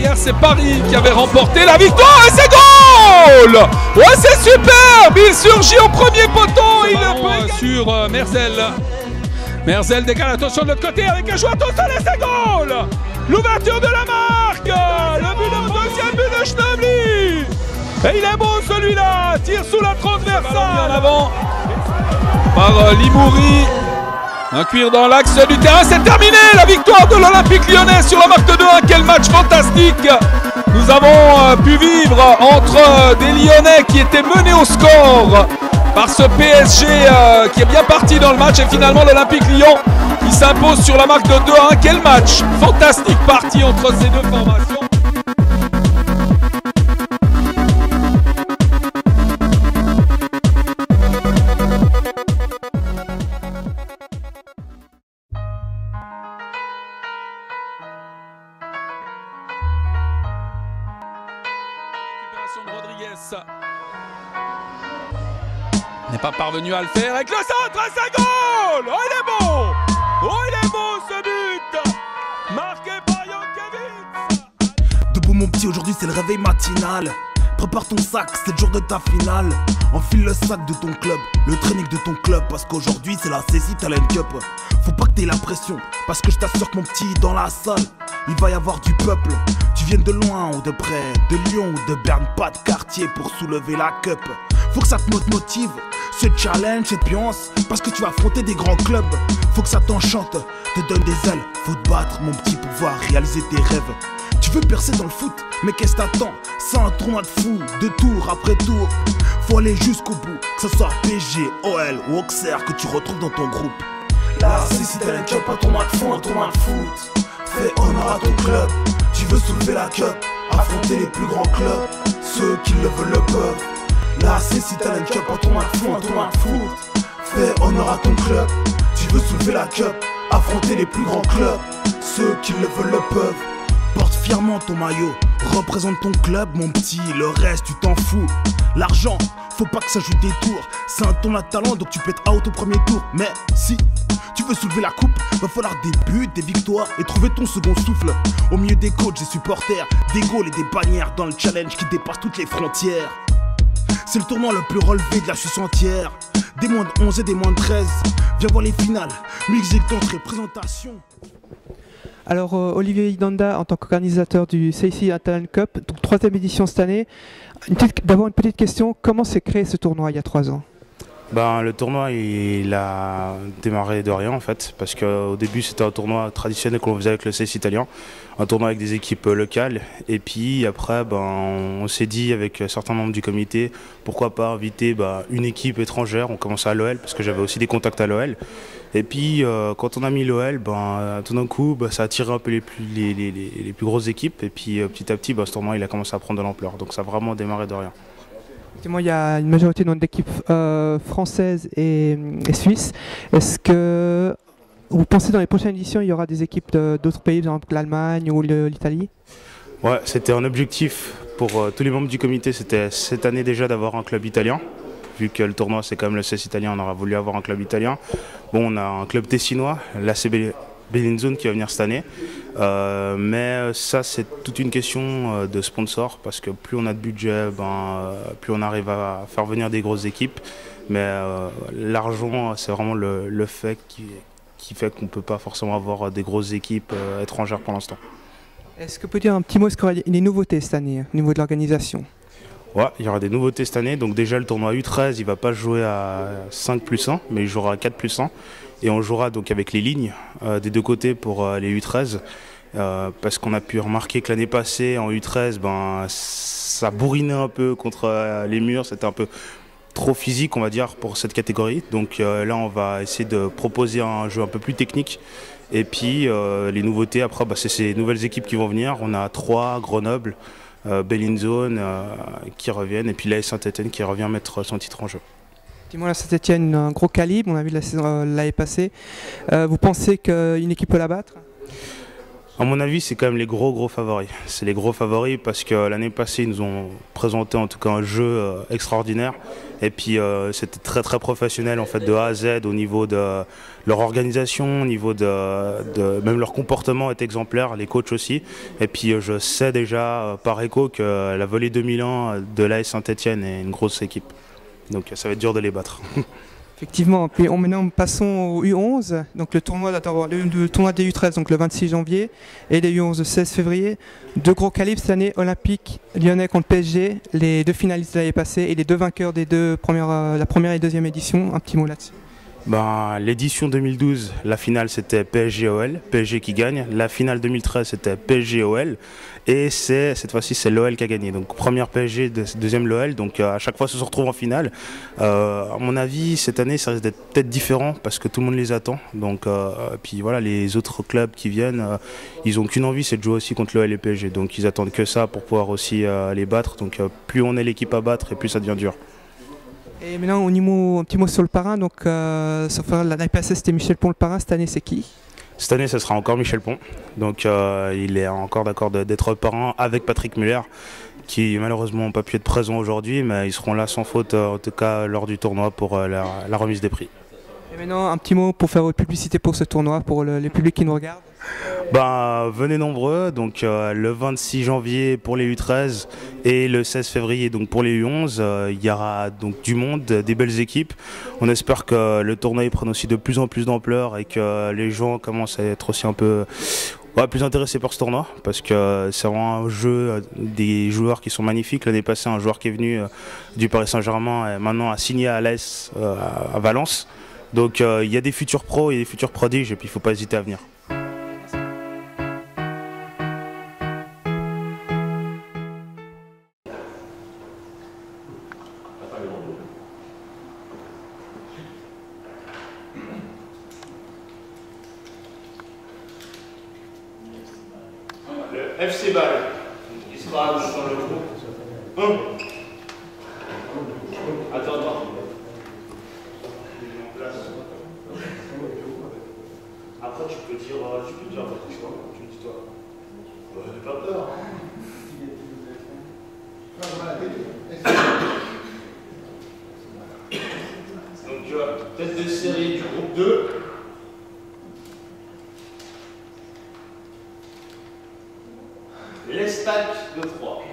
Hier, c'est Paris qui avait remporté la victoire et c'est goal! Ouais, c'est superbe! Il surgit au premier poteau. Il peut sur Merzel. Merzel décale, attention de l'autre côté avec un joueur au sol et c'est goal! L'ouverture de la marque! Le deuxième but de Schnabli! Et il est beau celui-là! Tire sous la transversale en avant par Limouri. Un cuir dans l'axe du terrain, c'est terminé! La victoire de l'Olympique Lyonnais sur la marque de 2-1. Quel match fantastique nous avons pu vivre entre des Lyonnais qui étaient menés au score par ce PSG qui est bien parti dans le match et finalement l'Olympique Lyon qui s'impose sur la marque de 2-1. Quel match fantastique parti entre ces deux formations. N'est pas parvenu à le faire avec le centre et c'est goal! Oh il est beau! Oh il est beau ce but! Marqué par Jankovic! Debout mon petit, aujourd'hui c'est le réveil matinal. Prépare ton sac, c'est le jour de ta finale. Enfile le sac de ton club, le training de ton club. Parce qu'aujourd'hui c'est la CC Talent Cup. Faut pas que t'aies la pression, parce que je t'assure que mon petit, dans la salle il va y avoir du peuple. Tu viennes de loin ou de près, de Lyon ou de Berne, pas de quartier pour soulever la cup. Faut que ça te motive, ce challenge, cette ambiance, parce que tu vas affronter des grands clubs. Faut que ça t'enchante, te donne des ailes. Faut te battre mon petit pour pouvoir réaliser tes rêves. Tu veux percer dans le foot, mais qu'est-ce que t'attends? C'est un tournoi de fou, de tour après tour. Faut aller jusqu'au bout, que ce soit PSG, OL ou Auxerre que tu retrouves dans ton groupe. Là, c'est si t'as un cup, un tournoi de fond, un tournoi de foot. Fais honneur à ton club, tu veux soulever la cup, affronter les plus grands clubs, ceux qui le veulent le peuvent. Là, c'est si t'as un cup, un tournoi de fond, un tournoi de foot. Fais honneur à ton club, tu veux soulever la cup, affronter les plus grands clubs, ceux qui le veulent le peuvent. Porte fièrement ton maillot, représente ton club mon petit, le reste tu t'en fous. L'argent, faut pas que ça joue des tours, c'est un tournoi de talent donc tu peux être out au premier tour. Mais si tu veux soulever la coupe, va falloir des buts, des victoires et trouver ton second souffle. Au milieu des coachs, des supporters, des goals et des bannières dans le challenge qui dépasse toutes les frontières. C'est le tournoi le plus relevé de la Suisse entière. Des moins de 11 et des moins de 13. Viens voir les finales, musique d'entrée, présentation. Alors Olivier Idanda, en tant qu'organisateur du CIC Talent Cup, donc 3e édition cette année. D'abord une petite question, comment s'est créé ce tournoi il y a 3 ans? Le tournoi il a démarré de rien en fait, parce qu'au début c'était un tournoi traditionnel qu'on faisait avec le CIC italien, un tournoi avec des équipes locales, et puis après on s'est dit avec certains membres du comité, pourquoi pas inviter une équipe étrangère. On commençait à l'OL parce que j'avais aussi des contacts à l'OL, et puis quand on a mis l'OL, tout d'un coup ça a attiré un peu les plus grosses équipes, et puis petit à petit ce tournoi il a commencé à prendre de l'ampleur, donc ça a vraiment démarré de rien. Il y a une majorité d'équipes françaises et suisses. Est-ce que vous pensez dans les prochaines éditions il y aura des équipes d'autres pays, par exemple l'Allemagne ou l'Italie? Ouais, c'était un objectif pour tous les membres du comité, c'était cette année déjà d'avoir un club italien. Vu que le tournoi c'est quand même le CES italien, on aura voulu avoir un club italien. Bon, on a un club tessinois, l'AC Bellinzone qui va venir cette année, mais ça c'est toute une question de sponsor, parce que plus on a de budget, plus on arrive à faire venir des grosses équipes, mais l'argent c'est vraiment le fait qui fait qu'on ne peut pas forcément avoir des grosses équipes étrangères pour l'instant. Est-ce que vous pouvez dire un petit mot sur les nouveautés cette année au niveau de l'organisation? Ouais, il y aura des nouveautés cette année, donc déjà le tournoi U13 il ne va pas jouer à 5+1, mais il jouera à 4+1. Et on jouera donc avec les lignes des deux côtés pour les U13, parce qu'on a pu remarquer que l'année passée en U13, ça bourrinait un peu contre les murs, c'était un peu trop physique on va dire pour cette catégorie. Donc là on va essayer de proposer un jeu un peu plus technique. Et puis les nouveautés après, c'est ces nouvelles équipes qui vont venir. On a Troyes, Grenoble, Bellinzone qui reviennent, et puis l'AS Saint-Etienne qui revient mettre son titre en jeu. Dis-moi, Saint-Etienne, un gros calibre, on a vu la saison l'année passée. Vous pensez qu'une équipe peut la battre? À mon avis, c'est quand même les gros favoris. C'est les gros favoris parce que l'année passée, ils nous ont présenté en tout cas un jeu extraordinaire. Et puis c'était très professionnel en fait de A à Z au niveau de leur organisation, au niveau de même leur comportement est exemplaire, les coachs aussi. Et puis je sais déjà par écho que la volée 2001 de l'AS Saint-Etienne est une grosse équipe. Donc ça va être dur de les battre. Effectivement, puis maintenant passons au U11, donc le tournoi des U13 donc le 26 janvier et les U11 le 16 février. Deux gros calibres cette année, Olympique Lyonnais contre PSG, les deux finalistes de l'année passée et les deux vainqueurs des la première et deuxième édition. Un petit mot là-dessus. L'édition 2012, la finale c'était PSG-OL, PSG qui gagne. La finale 2013 c'était PSG-OL et cette fois-ci c'est l'OL qui a gagné. Donc première PSG, deuxième l'OL, donc à chaque fois se retrouve en finale. À mon avis cette année ça risque d'être peut-être différent parce que tout le monde les attend. Donc puis voilà, les autres clubs qui viennent, ils n'ont qu'une envie, c'est de jouer aussi contre l'OL et PSG. Donc ils attendent que ça pour pouvoir aussi les battre. Donc plus on est l'équipe à battre et plus ça devient dur. Et maintenant, un petit mot sur le parrain. Donc, l'année passée, c'était Michel Pont le parrain. Cette année, c'est qui? Cette année, ce sera encore Michel Pont. Donc, il est encore d'accord d'être parrain avec Patrick Muller, qui malheureusement n'ont pas pu être présents aujourd'hui, mais ils seront là sans faute, en tout cas lors du tournoi pour la remise des prix. Et maintenant, un petit mot pour faire votre publicité pour ce tournoi, pour les publics qui nous regardent. Venez nombreux, donc le 26 janvier pour les U13 et le 16 février donc pour les U11, il y aura donc du monde, des belles équipes. On espère que le tournoi prenne aussi de plus en plus d'ampleur et que les gens commencent à être aussi un peu plus intéressés par ce tournoi parce que c'est vraiment un jeu des joueurs qui sont magnifiques. L'année passée, un joueur qui est venu du Paris Saint-Germain et maintenant a signé à l'AS à Valence. Donc il y a des futurs pros et des futurs prodiges et puis il ne faut pas hésiter à venir. Le FC Bâle, il sera dans le groupe 1. Attends. Après tu peux dire tu me dis toi. N'aie pas peur. Donc tête de série du groupe 2. L'Estac de 3.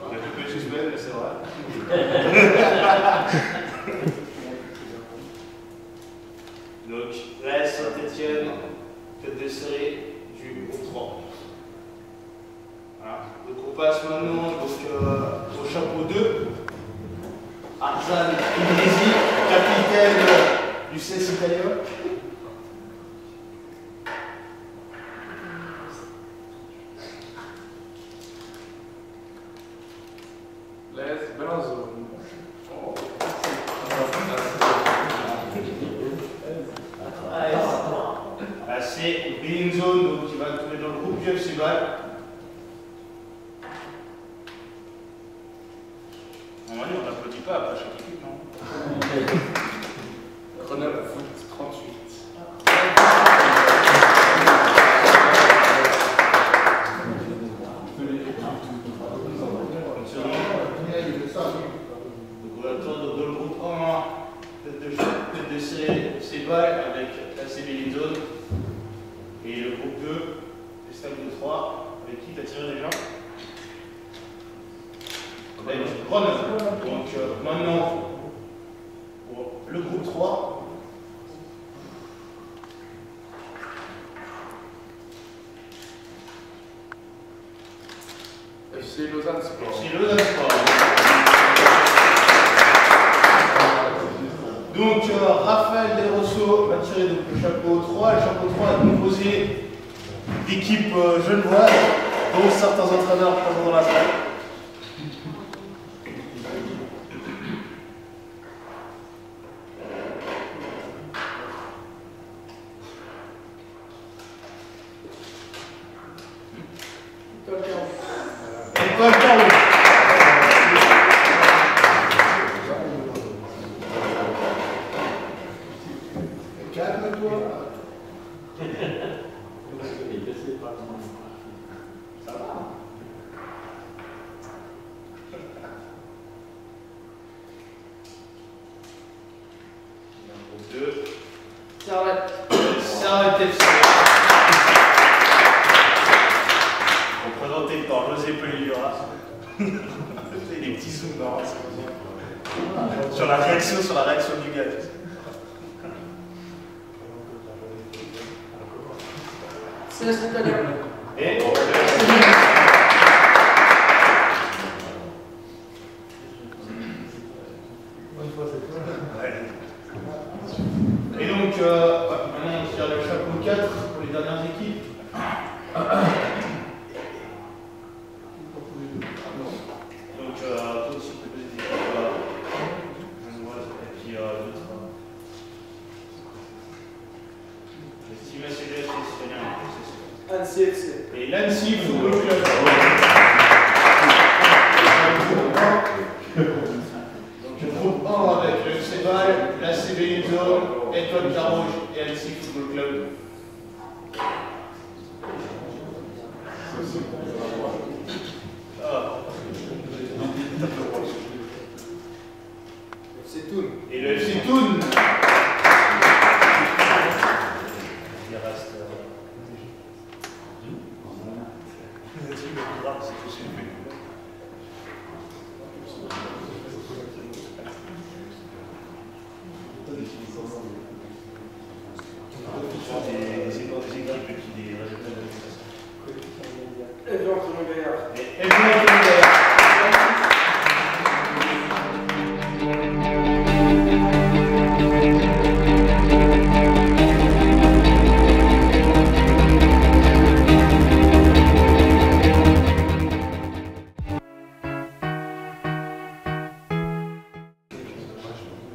On a tout petit semaine, mais c'est vrai. Donc, l'AS Saint-Etienne, tête de série du groupe 3. Voilà. Donc, on passe maintenant au chapeau 2. Arzan Idrissi, capitaine du CES italien. Les Belazzo. C'est Belinzone donc qui va trouver dans le groupe du FC Bâle. Normalement, on n'applaudit pas après chaque équipe, non? Grenoble Foot 38. Donc on va attendre dans le groupe 1, tête de série FC Bâle avec l'AC Belinzone. Et le groupe 2, les stades de 3, avec qui t'as tiré déjà? Avec Grenoble. Donc maintenant, pour le groupe 3. FC Lausanne Sport. FC Lausanne Sport. Donc Raphaël Desrousseaux va tirer donc, le chapeau 3. Le chapeau 3 est composé d'équipes genevoises, dont certains entraîneurs présents dans la salle. Sur la réaction du gars. Et Et donc, maintenant on tire le chapeau 4 pour les dernières équipes. Donc, toi aussi, tu peux poser des questions. Et puis, d'autres. Si monsieur le c'est et l'Annecy Football Club. Donc, je groupe 1 avec le Céval, la CB Benito, Étoile Carouge et Annecy Football Club. Et le FC Toon. Il reste.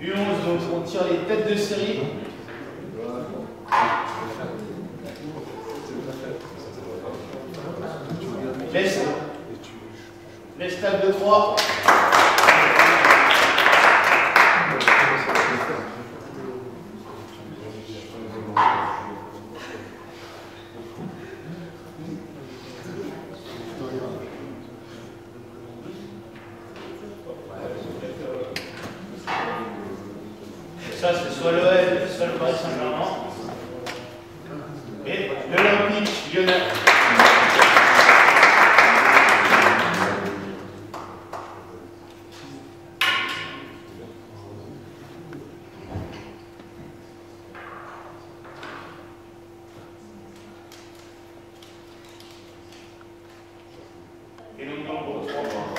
U11, donc on tire les têtes de série. Laisse table de 3. Ça, c'est soit l'OL, soit le Paris Saint-Germain. Et l'Olympique Lyonnais. Et donc, pour 3 points.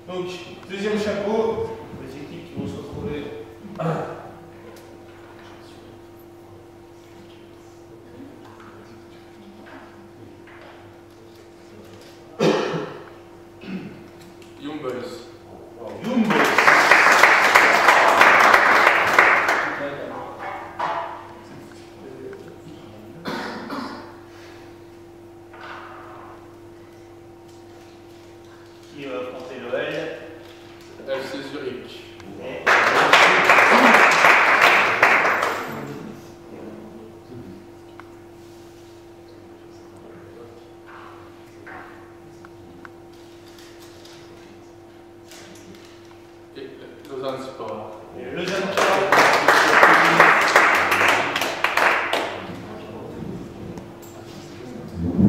Donc, deuxième chapeau, les équipes qui vont se retrouver. Young Boys. Young Boys. Qui va affronter l'OL. FC Zurich. Et Lausanne Sport. Et Lausanne Sport.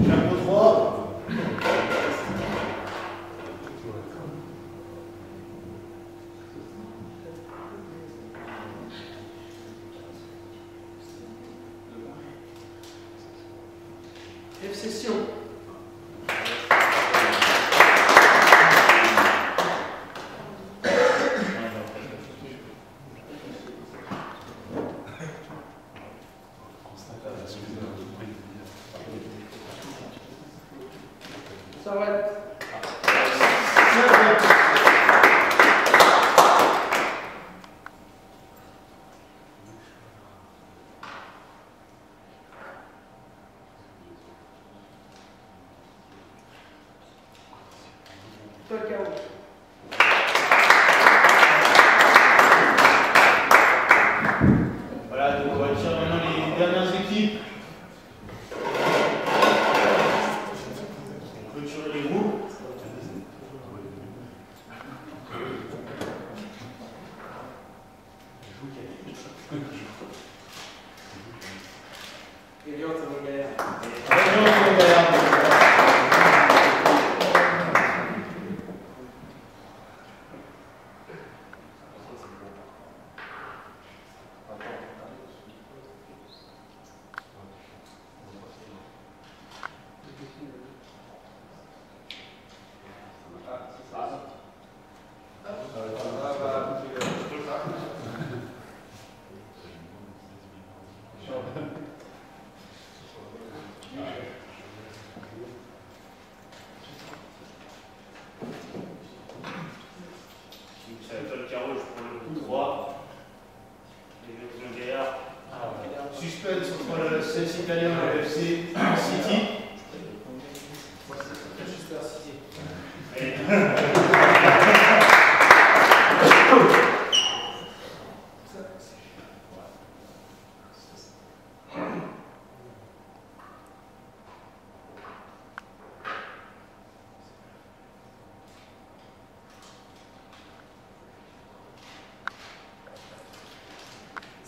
Chapeau 3. FC Sion. Ça va être. Voilà, donc on va tirer maintenant les dernières équipes. On clôture les groupes. Et Lyon, c'est mon galère.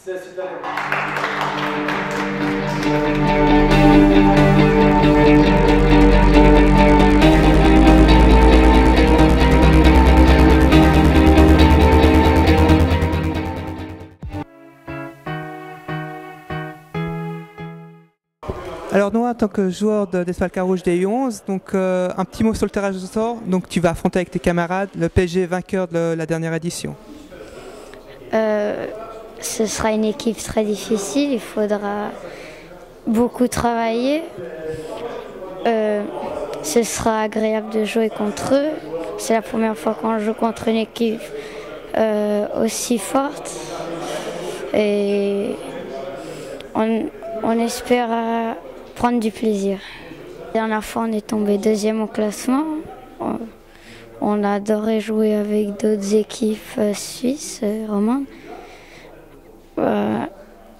Alors Noah, en tant que joueur d'Étoile Carouge des U11, donc un petit mot sur le tirage au sort. Donc tu vas affronter avec tes camarades le PSG vainqueur de la dernière édition. Ce sera une équipe très difficile, il faudra beaucoup travailler. Ce sera agréable de jouer contre eux. C'est la première fois qu'on joue contre une équipe aussi forte. Et on espère prendre du plaisir. La dernière fois, on est tombé deuxième au classement. On a adoré jouer avec d'autres équipes suisses, romanes.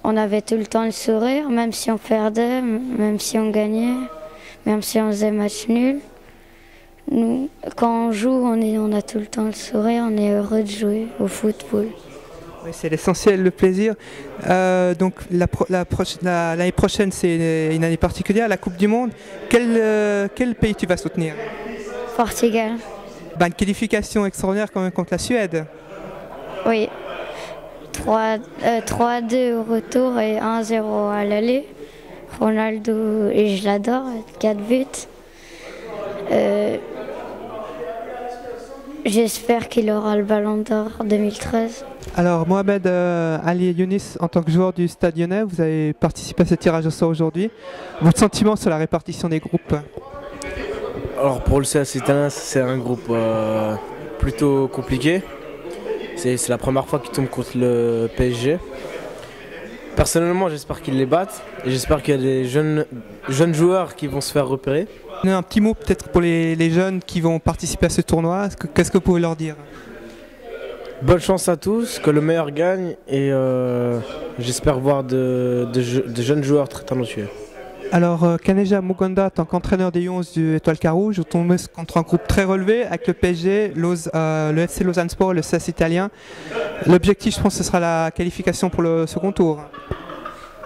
On avait tout le temps le sourire, même si on perdait, même si on gagnait, même si on faisait match nul. Nous, quand on joue, on a tout le temps le sourire, on est heureux de jouer au football. Oui, c'est l'essentiel, le plaisir. Donc l'année prochaine, c'est une année particulière, la Coupe du Monde. Quel pays tu vas soutenir? Portugal. Une qualification extraordinaire quand même contre la Suède. Oui. 3-2 au retour et 1-0 à l'aller. Ronaldo, et je l'adore, 4 buts. J'espère qu'il aura le Ballon d'Or 2013. Alors Mohamed Ali Younis, en tant que joueur du Stade Lyonnais, vous avez participé à ce tirage au sort aujourd'hui. Votre sentiment sur la répartition des groupes? Alors pour le CAC Italien, c'est un groupe plutôt compliqué. C'est la première fois qu'ils tombent contre le PSG. Personnellement, j'espère qu'ils les battent et j'espère qu'il y a des jeunes joueurs qui vont se faire repérer. Un petit mot peut-être pour les jeunes qui vont participer à ce tournoi. Qu'est-ce que vous pouvez leur dire? Bonne chance à tous, que le meilleur gagne et j'espère voir de jeunes joueurs très talentueux. Alors Kaneja Mugonda, en tant qu'entraîneur des U11 du Étoile Carouge, vous tombez contre un groupe très relevé avec le PSG, le FC Lausanne Sport et le CAS Italien. L'objectif, je pense, ce sera la qualification pour le second tour.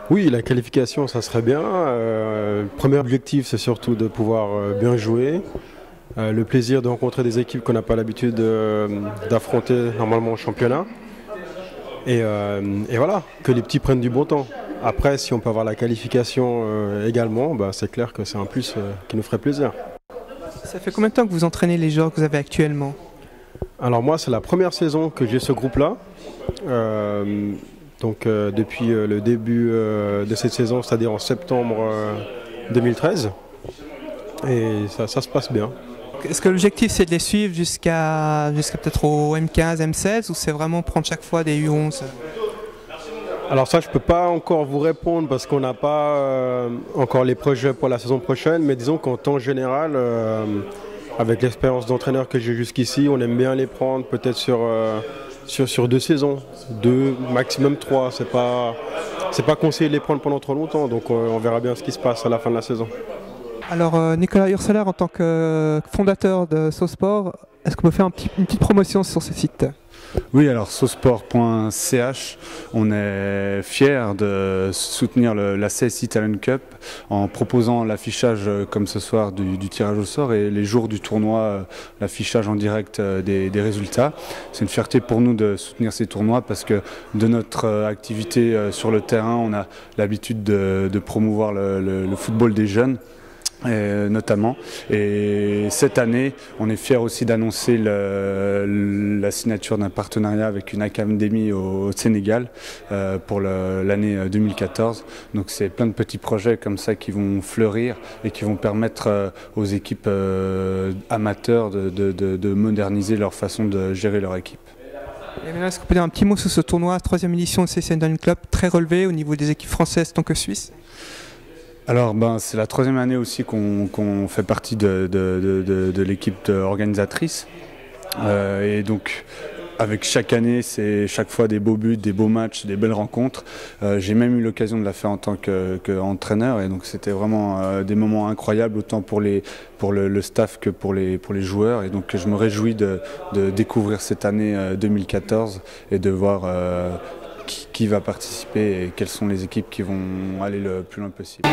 Oui, la qualification, ça serait bien. Le premier objectif, c'est surtout de pouvoir bien jouer. Le plaisir de rencontrer des équipes qu'on n'a pas l'habitude d'affronter normalement au championnat. Et voilà, que les petits prennent du bon temps. Après, si on peut avoir la qualification également, c'est clair que c'est un plus qui nous ferait plaisir. Ça fait combien de temps que vous entraînez les joueurs que vous avez actuellement? Alors moi, c'est la première saison que j'ai ce groupe-là. Depuis le début de cette saison, c'est-à-dire en septembre 2013. Et ça se passe bien. Est-ce que l'objectif c'est de les suivre jusqu'à peut-être au M15, M16 ou c'est vraiment prendre chaque fois des U11? Alors ça, je ne peux pas encore vous répondre parce qu'on n'a pas encore les projets pour la saison prochaine, mais disons qu'en temps général, avec l'expérience d'entraîneur que j'ai jusqu'ici, on aime bien les prendre peut-être sur 2 saisons, 2, maximum 3. C'est pas conseillé de les prendre pendant trop longtemps, donc on verra bien ce qui se passe à la fin de la saison. Alors Nicolas Urseler, en tant que fondateur de SoSport, est-ce qu'on peut faire une petite promotion sur ce site? Oui, alors sosport.ch, on est fiers de soutenir la CAS Italian Cup en proposant l'affichage comme ce soir du tirage au sort et les jours du tournoi, l'affichage en direct des résultats. C'est une fierté pour nous de soutenir ces tournois parce que de notre activité sur le terrain, on a l'habitude de promouvoir le football des jeunes. Notamment. Et cette année, on est fiers aussi d'annoncer la signature d'un partenariat avec une académie au Sénégal pour l'année 2014. Donc c'est plein de petits projets comme ça qui vont fleurir et qui vont permettre aux équipes amateurs de moderniser leur façon de gérer leur équipe. Et maintenant, est-ce que vous pouvez dire un petit mot sur ce tournoi, 3e édition de CAS Italian Club, très relevé au niveau des équipes françaises tant que suisses? Alors c'est la 3e année aussi qu'on fait partie de l'équipe organisatrice et donc avec chaque année c'est chaque fois des beaux buts, des beaux matchs, des belles rencontres. J'ai même eu l'occasion de la faire en tant qu'entraîneur et donc c'était vraiment des moments incroyables autant pour le staff que pour les joueurs et donc je me réjouis de découvrir cette année 2014 et de voir qui va participer et quelles sont les équipes qui vont aller le plus loin possible.